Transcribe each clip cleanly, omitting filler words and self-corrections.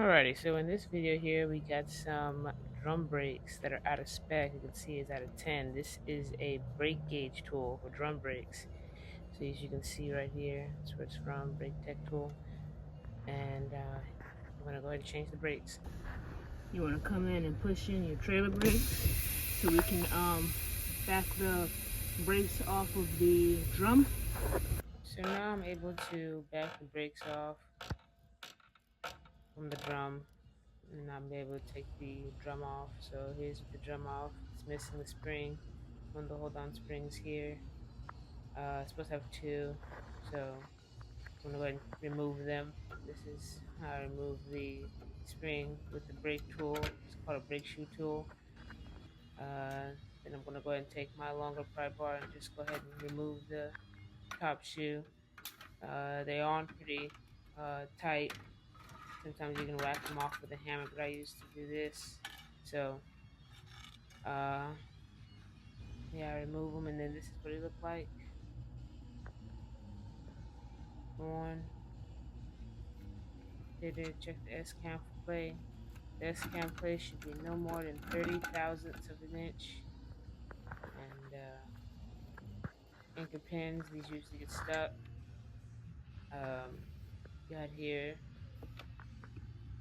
Alrighty, so in this video here we got some drum brakes that are out of spec. You can see it's out of 10. This is a brake gauge tool for drum brakes. So as you can see right here, that's where it's from, brake tech tool. And I'm gonna go ahead and change the brakes. You wanna come in and push in your trailer brakes so we can back the brakes off of the drum. So now I'm able to back the brakes off from the drum, and I'm able to take the drum off. So here's the drum off. It's missing the spring. One of the hold on springs here. It's supposed to have two, so I'm gonna go ahead and remove them. This is how I remove the spring with the brake tool. It's called a brake shoe tool. Then I'm gonna go ahead and take my longer pry bar and just go ahead and remove the top shoe. They aren't pretty tight. Sometimes you can whack them off with a hammer, but I used to do this. So yeah, I remove them, and then this is what it looked like. On, did it check the S cam for play? The S cam play should be no more than 30 thousandths of an inch. And anchor pins, these usually get stuck. Got here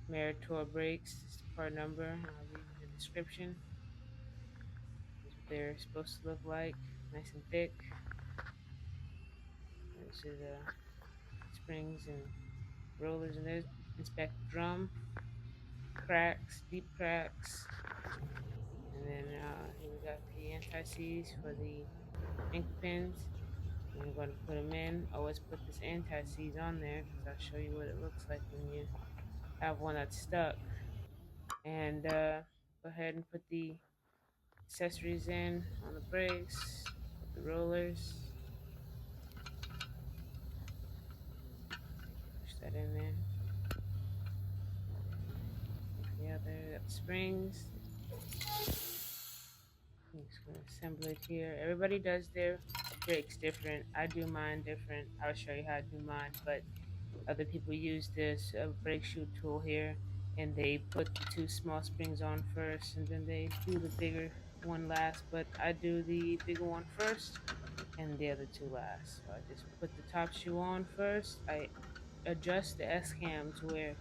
Meritor brakes. This is the part number. I'll leave in the description. This is what they're supposed to look like, nice and thick. This is springs and rollers, and there's inspect the drum. Cracks, deep cracks. And then here we got the anti-seize for the anchor pins. I'm going to put them in. Always put this anti-seize on there because I'll show you what it looks like when you have one that's stuck. And go ahead and put the accessories in on the brakes, put the rollers. Push that in there. The other, got the springs. I'm just going to assemble it here. Everybody does their brakes different. I do mine different. I'll show you how I do mine, but other people use this brake shoe tool here, and they put the two small springs on first, and then they do the bigger one last. But I do the bigger one first, and the other two last. So I just put the top shoe on first. I adjust the S cam to where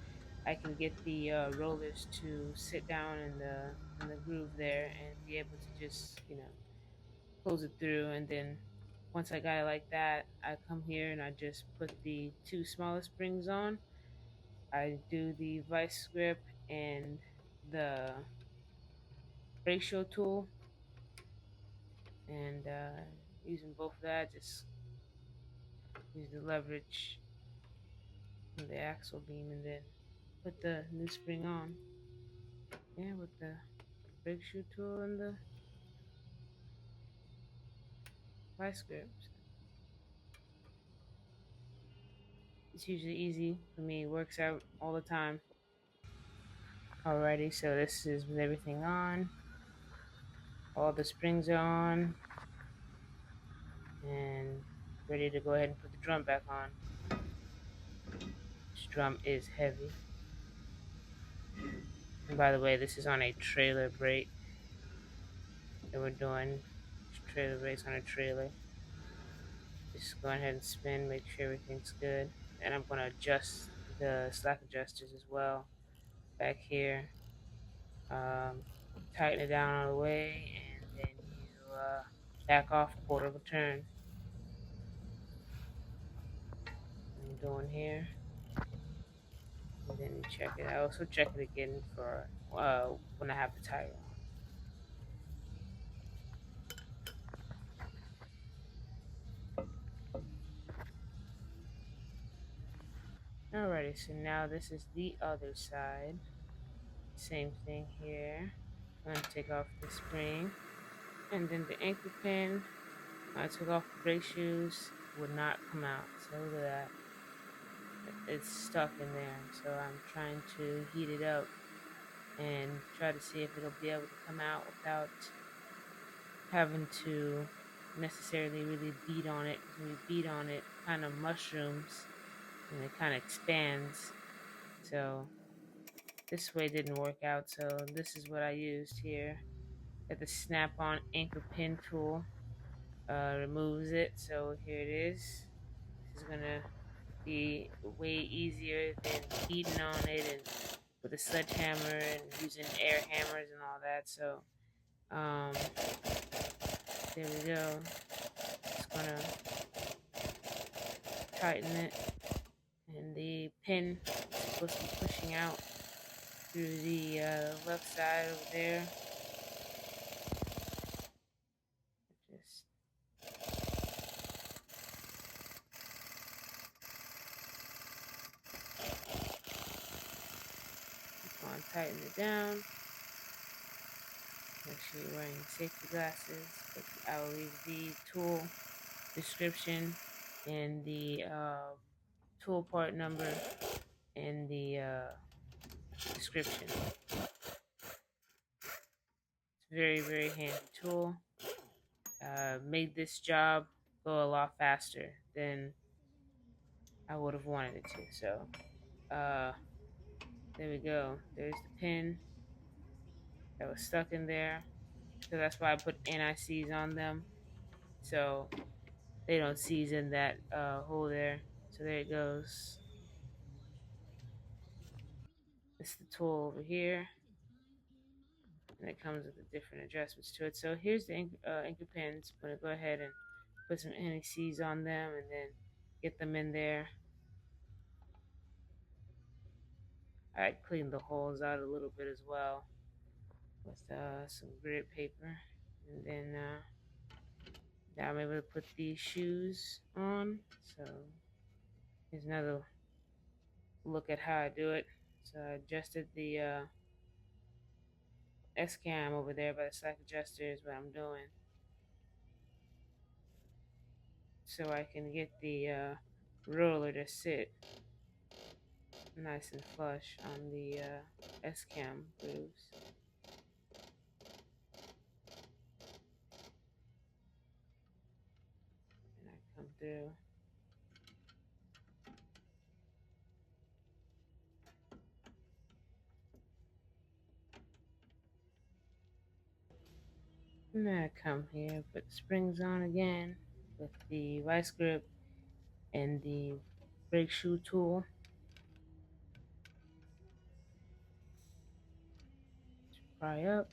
I can get the rollers to sit down in the groove there and be able to just close it through. And then once I got it like that, I come here and I just put the two smallest springs on. I do the vice grip and the brake show tool, and using both of that, just use the leverage of the axle beam and then put the new spring on. Yeah, with the brake shoe tool and the vice grip. It's usually easy for me. It works out all the time. Alrighty, so this is with everything on. All the springs are on. And ready to go ahead and put the drum back on. This drum is heavy. And by the way, this is on a trailer brake that we're doing. Trailer brakes on a trailer. Just go ahead and spin, make sure everything's good. And I'm going to adjust the slack adjusters as well back here. Tighten it down all the way, and then you back off a quarter of a turn. I'm doing here. And then you check it. I also check it again for when I have the tire on. Alrighty, so now this is the other side. Same thing here. I'm going to take off the spring. And then the anchor pin, I took off the brake shoes, would not come out. So look at that. It's stuck in there. So I'm trying to heat it up and try to see if it'll be able to come out without having to necessarily really beat on it. Because when you beat on it, it kind of mushrooms and it kind of expands. So this way didn't work out, so this is what I used here. Got the snap-on anchor pin tool. Removes it, so here it is. This is gonna be way easier than beating on it and with a sledgehammer and using air hammers and all that. So um, there we go. Just gonna tighten it, and the pin is supposed to be pushing out through the left side over there. Just keep on tightening it down. Make sure you're wearing safety glasses. But I will leave the tool description and the tool part number in the description. It's a very, very handy tool. Made this job go a lot faster than I would have wanted it to. So there we go. There's the pin that was stuck in there. So that's why I put NICs on them, so they don't seize in that hole there. So there it goes. This is the tool over here, and it comes with the different adjustments to it. So here's the anchor pins. I'm gonna go ahead and put some NICs on them and then get them in there. I cleaned the holes out a little bit as well with some grit paper, and then now I'm able to put these shoes on. So here's another look at how I do it. So I adjusted the S-cam over there by the slack adjuster is what I'm doing, so I can get the roller to sit nice and flush on the S-cam grooves. And I come through. And then I come here, put the springs on again with the vice grip and the brake shoe tool. Pry up.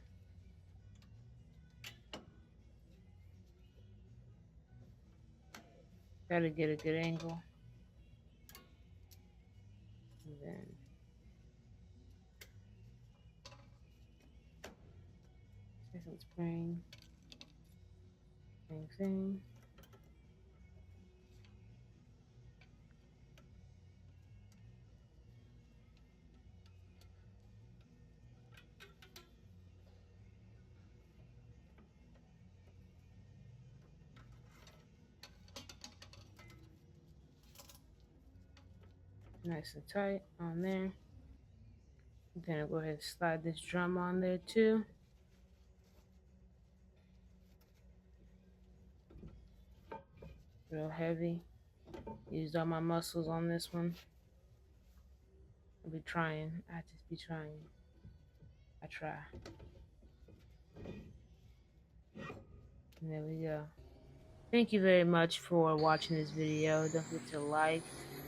Gotta get a good angle. And then second spring. Same thing. Nice and tight on there. Then I'll go ahead and slide this drum on there too. Real heavy. Used all my muscles on this one. I'll be trying. I just be trying. I try. And there we go. Thank you very much for watching this video. Don't forget to like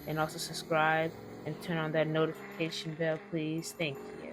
and also subscribe and turn on that notification bell, please. Thank you.